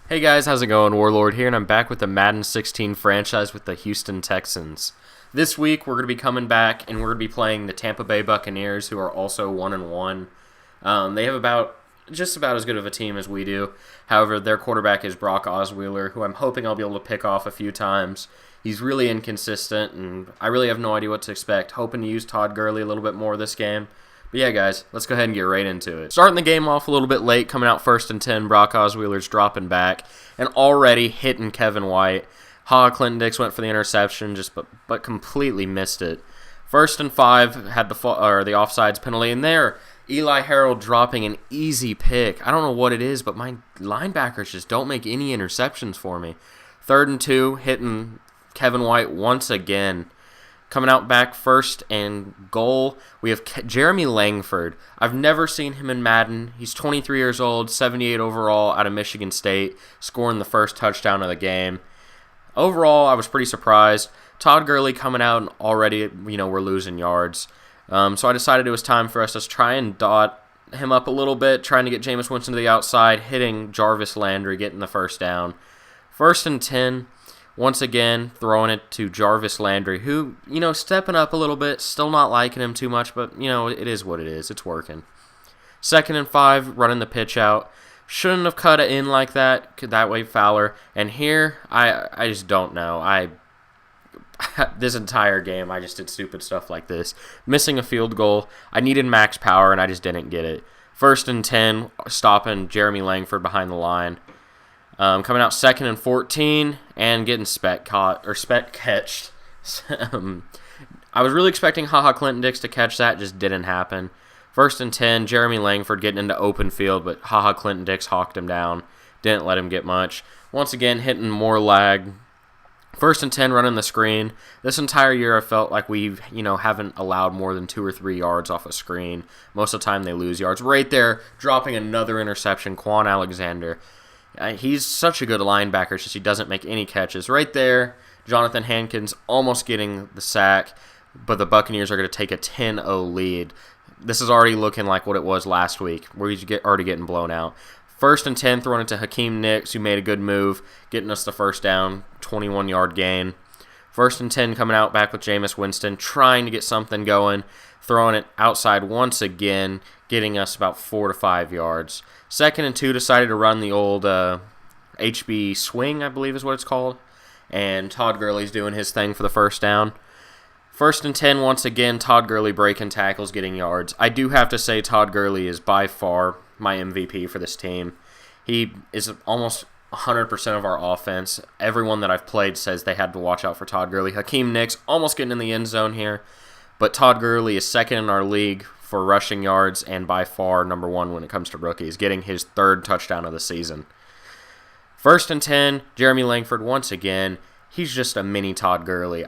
Hey guys, how's it going? Warlord here, and I'm back with the Madden 16 franchise with the Houston Texans. This week, we're going to be coming back, and we're going to be playing the Tampa Bay Buccaneers, who are also 1-1. They have just about as good of a team as we do. However, their quarterback is Brock Osweiler, who I'm hoping I'll be able to pick off a few times. He's really inconsistent, and I really have no idea what to expect. Hoping to use Todd Gurley a little bit more this game. But yeah, guys, let's go ahead and get right into it. Starting the game off a little bit late, coming out 1st and 10, Brock Osweiler's dropping back, and already hitting Kevin White. Clinton-Dix went for the interception, but completely missed it. 1st and 5 had the offsides penalty, and there, Eli Harold dropping an easy pick. I don't know what it is, but my linebackers just don't make any interceptions for me. 3rd and 2, hitting Kevin White once again. Coming out back 1st and goal, we have Jeremy Langford. I've never seen him in Madden. He's 23 years old, 78 overall, out of Michigan State, scoring the first touchdown of the game. Overall, I was pretty surprised. Todd Gurley coming out and already, we're losing yards. So I decided it was time for us to try and dot him up a little bit, trying to get Jameis Winston to the outside, hitting Jarvis Landry, getting the first down. 1st and 10. Once again, throwing it to Jarvis Landry, who, stepping up a little bit, still not liking him too much, but, it is what it is. It's working. 2nd and 5, running the pitch out. Shouldn't have cut it in like that. That way, Fowler. And here, I just don't know. This entire game, I just did stupid stuff like this. Missing a field goal. I needed max power, and I just didn't get it. 1st and 10, stopping Jeremy Langford behind the line. Coming out 2nd and 14 and getting spec catched. I was really expecting Clinton-Dix to catch that, just didn't happen. 1st and 10, Jeremy Langford getting into open field, but Clinton-Dix hawked him down, didn't let him get much. Once again, hitting more lag. 1st and 10, running the screen. This entire year, I felt like we, haven't allowed more than 2 or 3 yards off a screen. Most of the time, they lose yards. Right there, dropping another interception, Quan Alexander. He's such a good linebacker, just he doesn't make any catches. Right there, Jonathan Hankins almost getting the sack, but the Buccaneers are going to take a 10-0 lead. This is already looking like what it was last week, where he's already getting blown out. 1st and 10, throwing it to Hakeem Nicks, who made a good move, getting us the first down, 21-yard gain. 1st and 10, coming out back with Jameis Winston, trying to get something going, throwing it outside once again, getting us about 4 to 5 yards. 2nd and 2, decided to run the old HB swing, I believe is what it's called. And Todd Gurley's doing his thing for the first down. 1st and 10, once again, Todd Gurley breaking tackles, getting yards. I do have to say Todd Gurley is by far my MVP for this team. He is almost 100% of our offense. Everyone that I've played says they had to watch out for Todd Gurley. Hakeem Nicks almost getting in the end zone here. But Todd Gurley is 2nd in our league for rushing yards and by far number 1 when it comes to rookies, getting his 3rd touchdown of the season. 1st and 10, Jeremy Langford once again. He's just a mini Todd Gurley.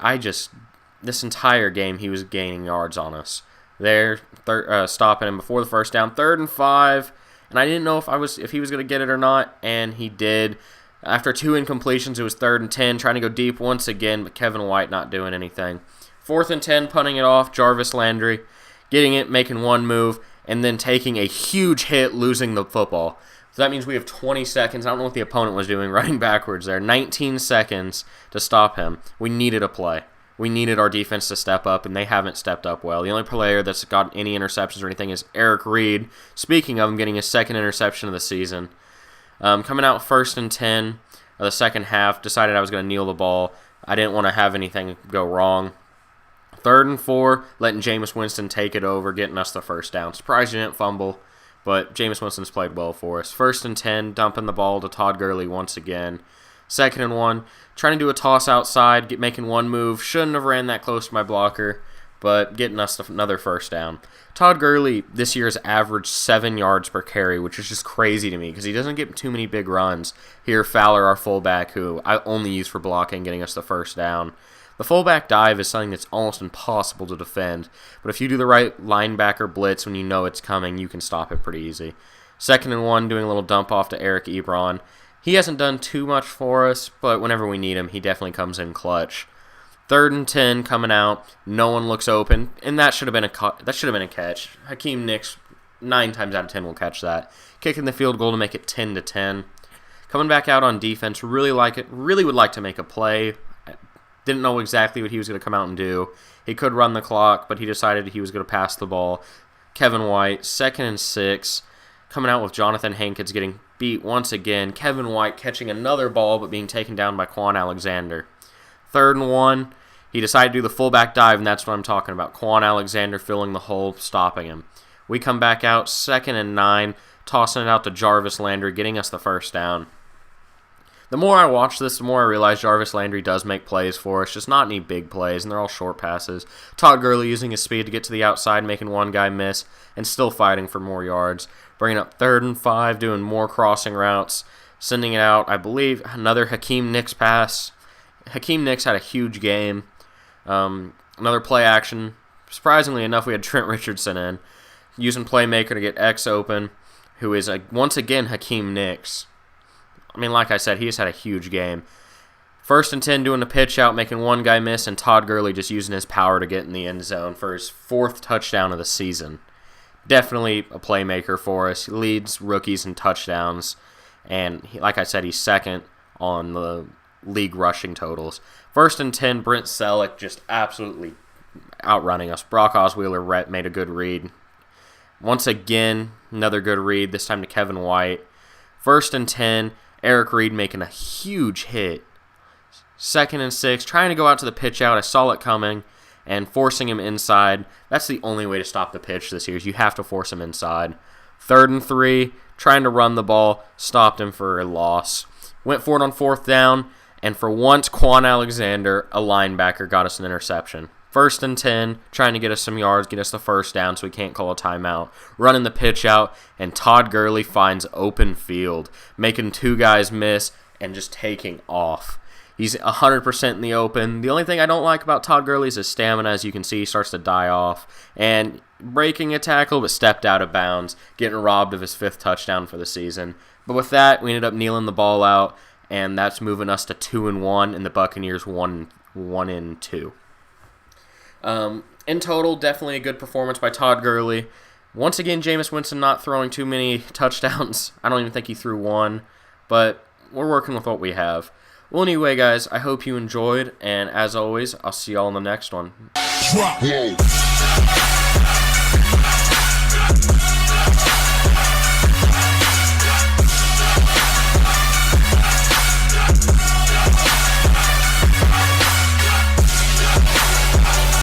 This entire game he was gaining yards on us. There, stopping him before the first down. 3rd and 5, and I didn't know if he was going to get it or not, and he did. After 2 incompletions, it was 3rd and 10, trying to go deep once again, but Kevin White not doing anything. 4th and 10, punting it off, Jarvis Landry, getting it, making one move, and then taking a huge hit, losing the football. So that means we have 20 seconds. I don't know what the opponent was doing, running backwards there. 19 seconds to stop him. We needed a play. We needed our defense to step up, and they haven't stepped up well. The only player that's got any interceptions or anything is Eric Reed. Speaking of him, getting his 2nd interception of the season. Coming out 1st and 10 of the second half, decided I was going to kneel the ball. I didn't want to have anything go wrong. 3rd and 4, letting Jameis Winston take it over, getting us the first down. Surprised he didn't fumble, but Jameis Winston's played well for us. 1st and 10, dumping the ball to Todd Gurley once again. 2nd and 1, trying to do a toss outside, making one move. Shouldn't have ran that close to my blocker, but getting us another first down. Todd Gurley this year has averaged 7 yards per carry, which is just crazy to me because he doesn't get too many big runs. Here, Fowler, our fullback, who I only use for blocking, getting us the first down. The fullback dive is something that's almost impossible to defend, but if you do the right linebacker blitz when you know it's coming, you can stop it pretty easy. 2nd and 1, doing a little dump off to Eric Ebron. He hasn't done too much for us, but whenever we need him, he definitely comes in clutch. 3rd and 10 coming out, no one looks open, and that should have been a catch. Hakeem Nicks 9 times out of 10 will catch that. Kicking the field goal to make it 10-10. Coming back out on defense, really would like to make a play. Didn't know exactly what he was going to come out and do. He could run the clock, but he decided he was going to pass the ball. Kevin White, 2nd and 6, coming out with Jonathan Hankins getting beat once again. Kevin White catching another ball, but being taken down by Quan Alexander. 3rd and 1, he decided to do the fullback dive, and that's what I'm talking about. Quan Alexander filling the hole, stopping him. We come back out, 2nd and 9, tossing it out to Jarvis Landry, getting us the first down. The more I watch this, the more I realize Jarvis Landry does make plays for us, just not any big plays, and they're all short passes. Todd Gurley using his speed to get to the outside, making one guy miss, and still fighting for more yards. Bringing up 3rd and 5, doing more crossing routes, sending it out, I believe, another Hakeem Nicks pass. Hakeem Nicks had a huge game. Another play action. Surprisingly enough, we had Trent Richardson in, using Playmaker to get X open, who is, once again, Hakeem Nicks. I mean, like I said, he just had a huge game. 1st and 10, doing the pitch out, making one guy miss, and Todd Gurley just using his power to get in the end zone for his 4th touchdown of the season. Definitely a playmaker for us. He leads rookies in touchdowns, and like I said, he's 2nd on the league rushing totals. 1st and 10, Brent Selleck just absolutely outrunning us. Brock Osweiler made a good read. Once again, another good read, this time to Kevin White. 1st and 10, Eric Reed making a huge hit. 2nd and 6, trying to go out to the pitch out. I saw it coming and forcing him inside. That's the only way to stop the pitch this year, is you have to force him inside. 3rd and 3, trying to run the ball, stopped him for a loss. Went for it on 4th down, and for once, Quan Alexander, a linebacker, got us an interception. 1st and 10, trying to get us some yards, get us the first down so we can't call a timeout. Running the pitch out, and Todd Gurley finds open field, making 2 guys miss and just taking off. He's 100% in the open. The only thing I don't like about Todd Gurley is his stamina. As you can see, he starts to die off. And breaking a tackle, but stepped out of bounds, getting robbed of his 5th touchdown for the season. But with that, we ended up kneeling the ball out, and that's moving us to 2-1, and the Buccaneers 1-2. In total, definitely a good performance by Todd Gurley. Once again, Jameis Winston not throwing too many touchdowns. I don't even think he threw one, but we're working with what we have. Well, anyway, guys, I hope you enjoyed, and as always, I'll see y'all in the next one.